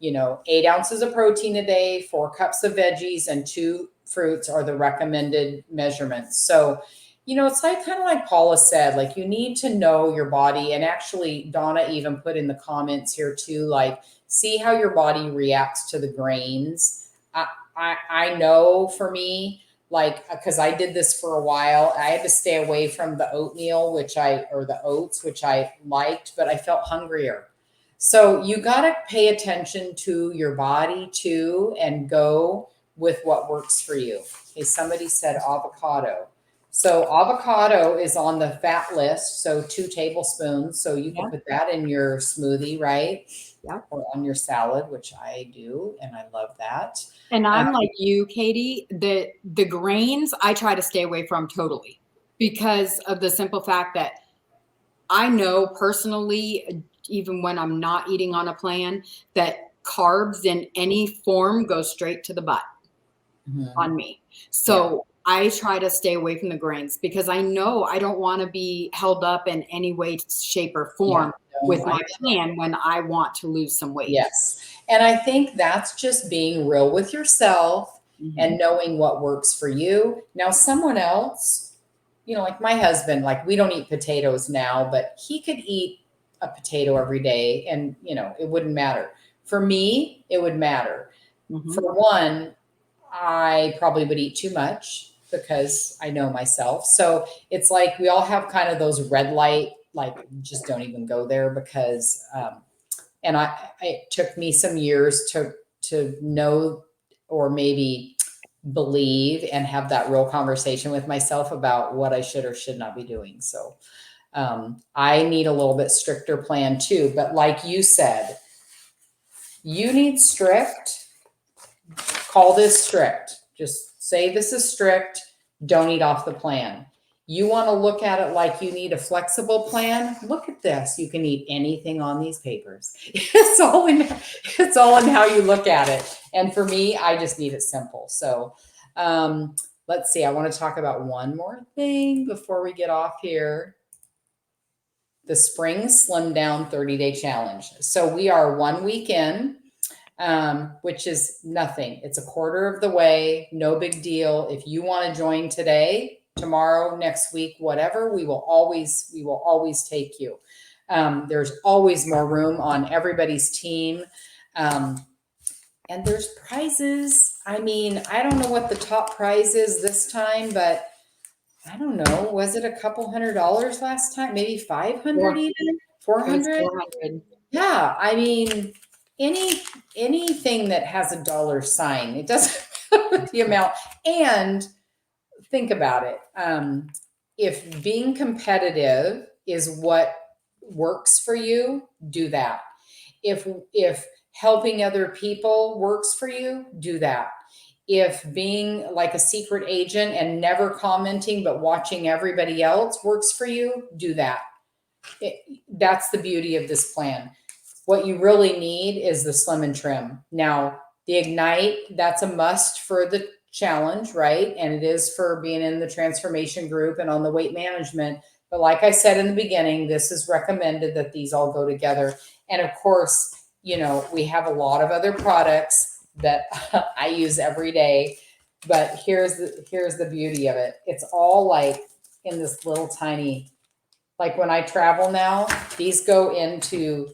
8 ounces of protein a day, 4 cups of veggies, and 2 fruits are the recommended measurements. So, it's like kind of like Paula said, like you need to know your body. And actually, Donna even put in the comments here too, like, see how your body reacts to the grains. I know for me, like, because I did this for a while, I had to stay away from the oatmeal, or the oats, which I liked, but I felt hungrier. So you got to pay attention to your body too, and go with what works for you. Okay, somebody said avocado. So avocado is on the fat list, so 2 tablespoons. So you can put that in your smoothie, right? Yeah. Or on your salad, which I do, and I love that. And I'm like you, Katie, the grains I try to stay away from totally, because of the simple fact that I know personally, even when I'm not eating on a plan, that carbs in any form go straight to the butt on me. So I try to stay away from the grains because I know I don't want to be held up in any way, shape, or form with my plan when I want to lose some weight. Yes. And I think that's just being real with yourself and knowing what works for you. Now, someone else, like my husband, like we don't eat potatoes now, but he could eat a potato every day and, it wouldn't matter. For me, it would matter. For one, I probably would eat too much because I know myself. So it's like we all have kind of those red light, like just don't even go there because, and it took me some years to know, or maybe believe and have that real conversation with myself about what I should or should not be doing. So I need a little bit stricter plan too. But like you said, you need strict. Call this strict. Just say this is strict. Don't eat off the plan. You want to look at it like you need a flexible plan. Look at this. You can eat anything on these papers. It's all in how you look at it. And for me, I just need it simple. So let's see. I want to talk about one more thing before we get off here. The Spring Slim Down 30-Day Challenge. So we are 1 week in. Which is nothing. It's a quarter of the way, no big deal. If you want to join today, tomorrow, next week, whatever, we will always take you. There's always more room on everybody's team. And there's prizes. I mean, I don't know what the top prize is this time, but I don't know. Was it a couple $100 last time? Maybe 500 even? 400? 400. Yeah. I mean, anything that has a dollar sign, it doesn't matter the amount. And think about it. If being competitive is what works for you, do that. If helping other people works for you, do that. If being like a secret agent and never commenting but watching everybody else works for you, do that. That's the beauty of this plan. What you really need is the slim and trim. Now, the Ignite, that's a must for the challenge, right? And it is for being in the transformation group and on the weight management. But like I said in the beginning, this is recommended that these all go together. And of course, you know, we have a lot of other products that I use every day. But here's the beauty of it. It's all like in this little tiny, like when I travel now, these go into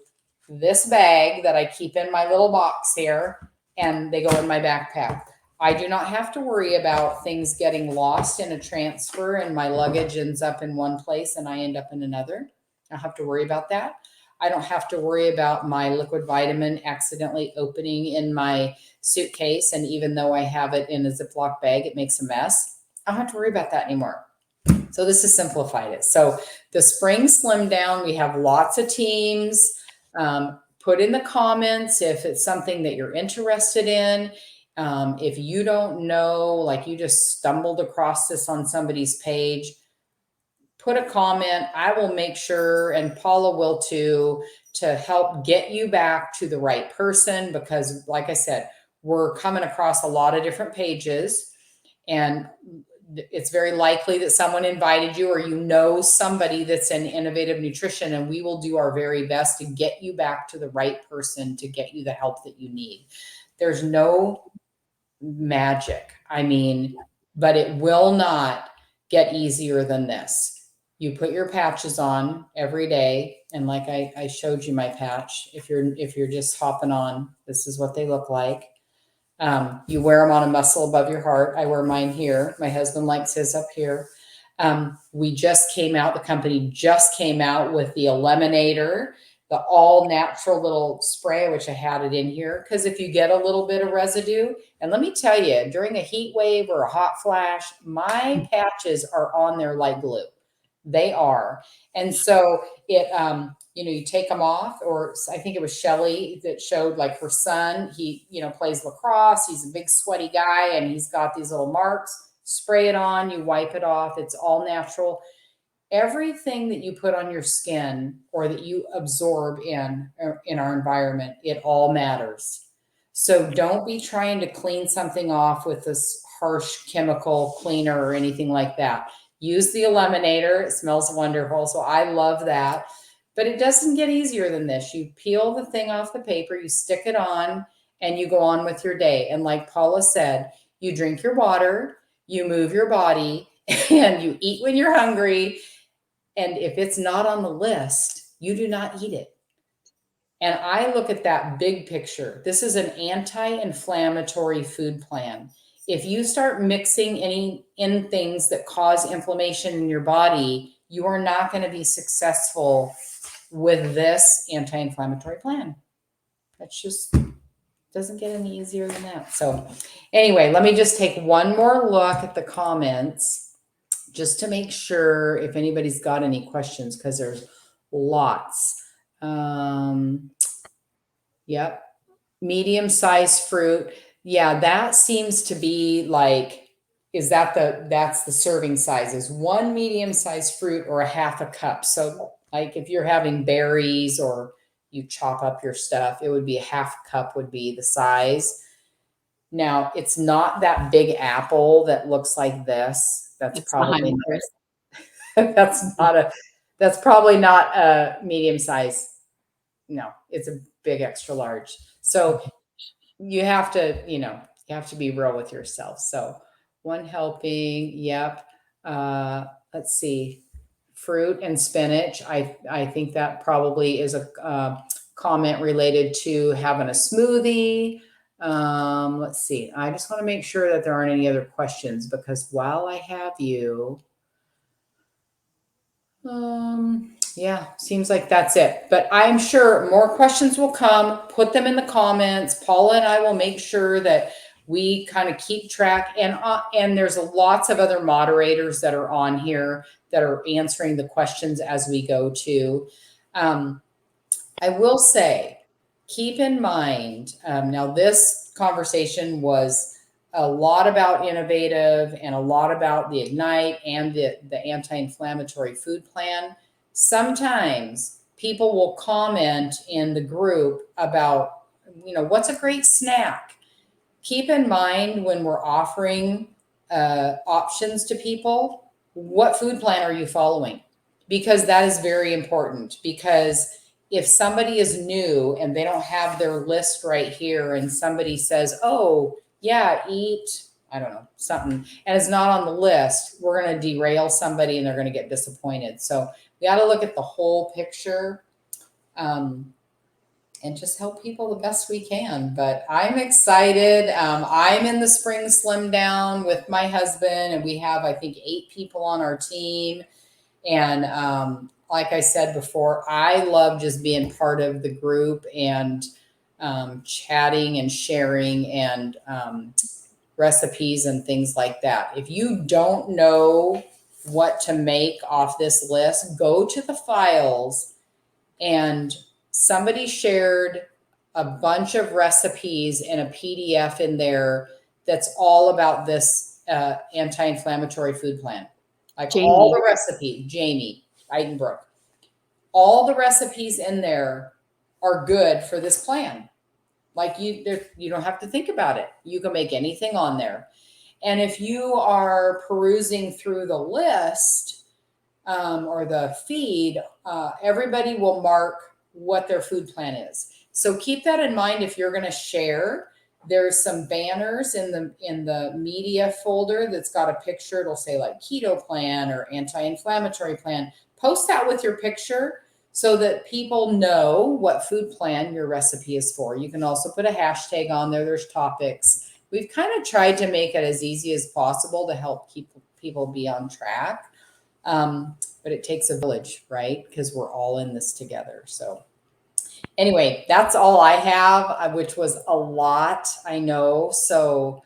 this bag that I keep in my little box here, and they go in my backpack. I do not have to worry about things getting lost in a transfer and my luggage ends up in one place and I end up in another. I don't have to worry about that. I don't have to worry about my liquid vitamin accidentally opening in my suitcase. And even though I have it in a Ziploc bag, it makes a mess. I don't have to worry about that anymore. So this has simplified it. So the spring slim down, we have lots of teams. Put in the comments if it's something that you're interested in. If you don't know, like you just stumbled across this on somebody's page, put a comment. I will make sure, and Paula will too, to help get you back to the right person, because like I said, we're coming across a lot of different pages, and it's very likely that someone invited you or you know somebody that's in innovative nutrition, and we will do our very best to get you back to the right person to get you the help that you need. There's no magic. I mean, but it will not get easier than this. You put your patches on every day, and like I showed you my patch. If you're just hopping on, this is what they look like. You wear them on a muscle above your heart. I wear mine here. My husband likes his up here. We just came out, the company just came out with the Eliminator, the all natural little spray, which I had it in here. Because if you get a little bit of residue, and let me tell you, during a heat wave or a hot flash, my patches are on there like glue. They are. And so it, you know, you take them off, or I think it was Shelly that showed like her son, he, you know, plays lacrosse. He's a big sweaty guy and he's got these little marks. Spray it on, you wipe it off. It's all natural. Everything that you put on your skin or that you absorb in our environment, it all matters. So don't be trying to clean something off with this harsh chemical cleaner or anything like that. Use the Eliminator. It smells wonderful. So I love that. But it doesn't get easier than this. You peel the thing off the paper, you stick it on, and you go on with your day. And like Paula said, you drink your water, you move your body, and you eat when you're hungry. And if it's not on the list, you do not eat it. And I look at that big picture. This is an anti-inflammatory food plan. If you start mixing in things that cause inflammation in your body, you are not going to be successful with this anti-inflammatory plan. That's just doesn't get any easier than that. So anyway, let me just take one more look at the comments just to make sure if anybody's got any questions, because there's lots. Yep. Medium-sized fruit. Yeah, that seems to be like, that's the serving size, is one medium-sized fruit or a half a cup. So like if you're having berries or you chop up your stuff, it would be a half cup would be the size. Now, it's not that big apple that looks like this. That's probably that's probably not a medium size. No, it's a big extra large. So you have to, you have to be real with yourself. So one helping, yep. Let's see, fruit and spinach. I think that probably is a comment related to having a smoothie. Let's see. I just want to make sure that there aren't any other questions, because while I have you, yeah, seems like that's it. But I'm sure more questions will come. Put them in the comments. Paula and I will make sure that we kind of keep track. And there's lots of other moderators that are on here that are answering the questions as we go too. I will say, keep in mind, now this conversation was a lot about innovative and a lot about the Ignite and the anti-inflammatory food plan. Sometimes people will comment in the group about, what's a great snack? Keep in mind when we're offering options to people, what food plan are you following? Because that is very important. Because if somebody is new and they don't have their list right here, and somebody says, oh, yeah, eat, I don't know, something, and it's not on the list, we're going to derail somebody and they're going to get disappointed. So we got to look at the whole picture. And just help people the best we can. But I'm excited. I'm in the spring slim down with my husband, and we have, I think, 8 people on our team. And like I said before, I love just being part of the group and chatting and sharing and recipes and things like that. If you don't know what to make off this list, go to the files, and somebody shared a bunch of recipes in a PDF in there that's all about this anti-inflammatory food plan. Like Jamie. all the recipes, Jamie Eidenbrook, all the recipes in there are good for this plan. Like you don't have to think about it. You can make anything on there. And if you are perusing through the list or the feed, everybody will mark what their food plan is. So keep that in mind if you're going to share. There's some banners in the media folder that's got a picture. It'll say like keto plan or anti-inflammatory plan. Post that with your picture so that people know what food plan your recipe is for. You can also put a hashtag on there. There's topics. We've kind of tried to make it as easy as possible to help keep people be on track. But it takes a village, right? Because we're all in this together. So anyway, that's all I have, which was a lot, I know. So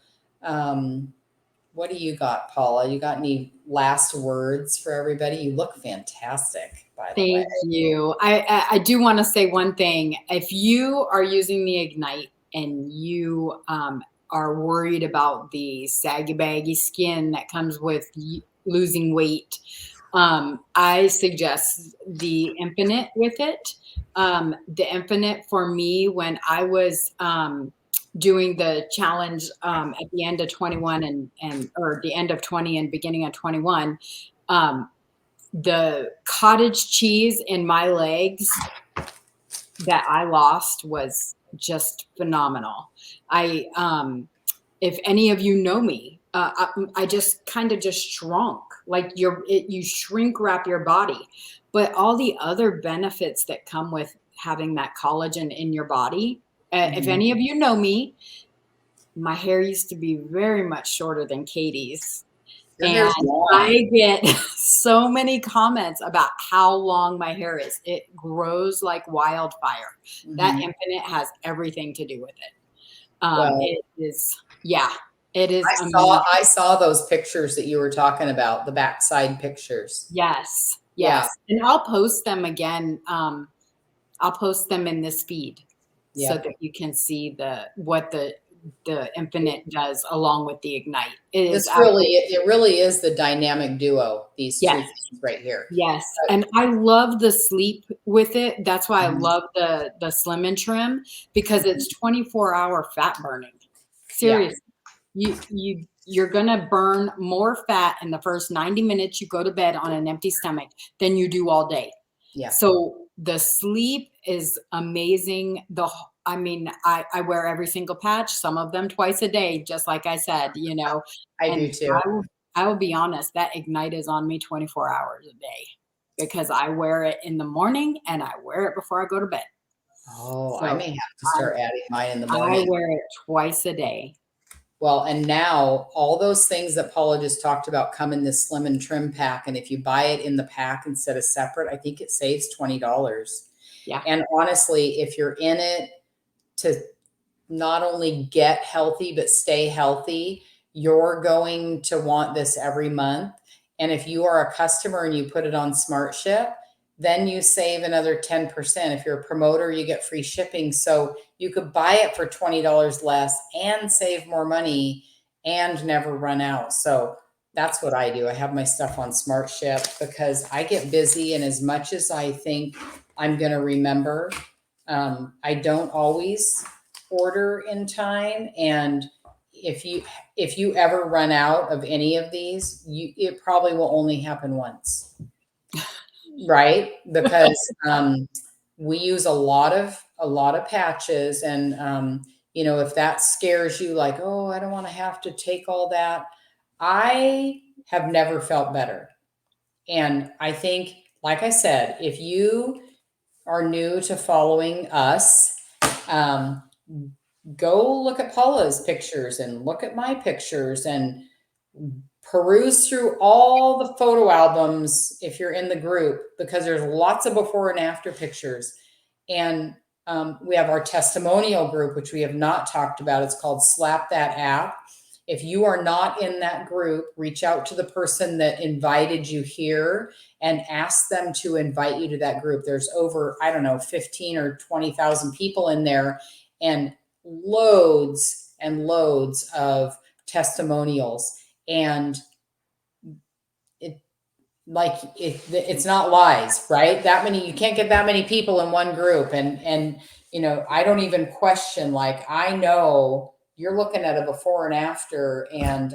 what do you got, Paula? You got any last words for everybody? You look fantastic, by the way. Thank you. I do want to say one thing. If you are using the Ignite and you are worried about the saggy baggy skin that comes with losing weight, I suggest the Infinite with it. The Infinite for me, when I was doing the challenge at the end of 21 or the end of 20 and beginning of 21, the cottage cheese in my legs that I lost was just phenomenal. If any of you know me, I just kind of just shrunk. Like you shrink wrap your body, but all the other benefits that come with having that collagen in your body. If any of you know me, my hair used to be very much shorter than Katie's. And I get so many comments about how long my hair is. It grows like wildfire. That Infinite has everything to do with it. It is, yeah, it is. I saw those pictures that you were talking about, the backside pictures. Yes. Yeah. And I'll post them again. I'll post them in this feed so that you can see what the Infinite does along with the Ignite. It really is the dynamic duo, these two things right here. Yes. And I love the sleep with it. That's why I love the Slim and Trim, because it's 24-hour fat burning. Seriously. You're going to burn more fat in the first 90 minutes you go to bed on an empty stomach than you do all day. Yeah. So the sleep is amazing. I wear every single patch, some of them twice a day, just like I said, I do too. I will be honest, that Ignite is on me 24 hours a day because I wear it in the morning and I wear it before I go to bed. Oh, so I may have to start adding mine in the morning. I wear it twice a day. Well, and now all those things that Paula just talked about come in this Slim and Trim pack. And if you buy it in the pack instead of separate, I think it saves $20. Yeah. And honestly, if you're in it to not only get healthy, but stay healthy, you're going to want this every month. And if you are a customer and you put it on Smart Ship, then you save another 10%. If you're a promoter, you get free shipping. So you could buy it for $20 less and save more money and never run out. So that's what I do. I have my stuff on Smart Ship because I get busy, and as much as I think I'm going to remember, I don't always order in time. And if you ever run out of any of these, it probably will only happen once, right? Because we use a lot of patches, and if that scares you, like, oh, I don't want to have to take all that. I have never felt better. And I think, like I said, if you are new to following us, um, go look at Paula's pictures and look at my pictures and peruse through all the photo albums if you're in the group, because there's lots of before and after pictures. And we have our testimonial group, which we have not talked about. It's called Slap That App. If you are not in that group, reach out to the person that invited you here and ask them to invite you to that group. There's over, I don't know, 15 or 20,000 people in there, and loads and loads of testimonials. And it's not lies, right? That many, you can't get that many people in one group. And I don't even question, like, I know you're looking at a before and after, and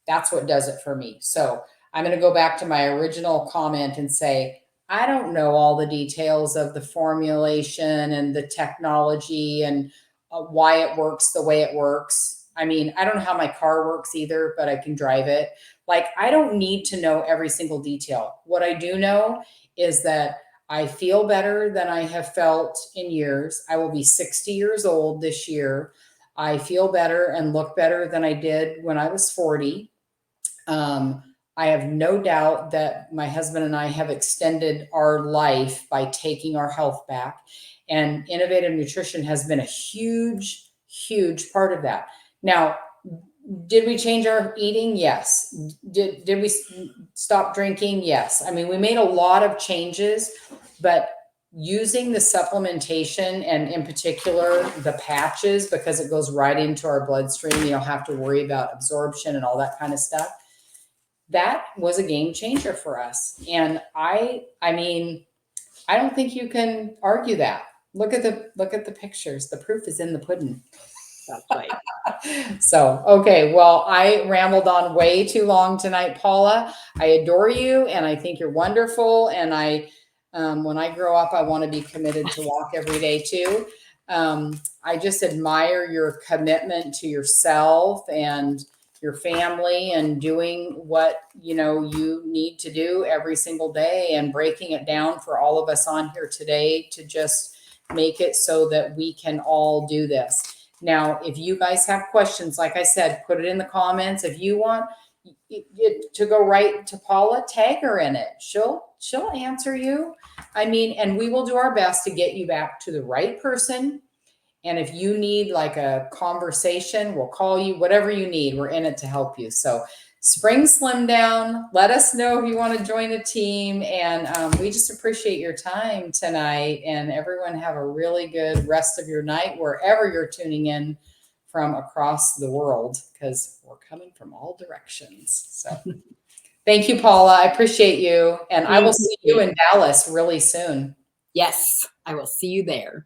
that's what does it for me. So I'm going to go back to my original comment and say, I don't know all the details of the formulation and the technology and why it works the way it works. I mean, I don't know how my car works either, but I can drive it. Like, I don't need to know every single detail. What I do know is that I feel better than I have felt in years. I will be 60 years old this year. I feel better and look better than I did when I was 40. I have no doubt that my husband and I have extended our life by taking our health back. And innovative nutrition has been a huge, huge part of that. Now, did we change our eating? Yes. Did we stop drinking? Yes. I mean, we made a lot of changes, but using the supplementation, and in particular the patches, because it goes right into our bloodstream, you don't have to worry about absorption and all that kind of stuff. That was a game changer for us. And I mean, I don't think you can argue that. Look at the pictures. The proof is in the pudding. That's right. So, okay. Well, I rambled on way too long tonight, Paula. I adore you, and I think you're wonderful. And when I grow up, I want to be committed to walk every day too. I just admire your commitment to yourself and your family, and doing what you need to do every single day, and breaking it down for all of us on here today to just make it so that we can all do this. Now, if you guys have questions, like I said, put it in the comments. If you want it to go right to Paula, tag her in it. She'll answer you. I mean, and we will do our best to get you back to the right person. And if you need like a conversation, we'll call you. Whatever you need, we're in it to help you. So Spring Slim Down, let us know if you want to join a team. And we just appreciate your time tonight. And everyone have a really good rest of your night, wherever you're tuning in from across the world, because we're coming from all directions. So thank you, Paula. I appreciate you. And I will see you in Dallas really soon. Yes, I will see you there.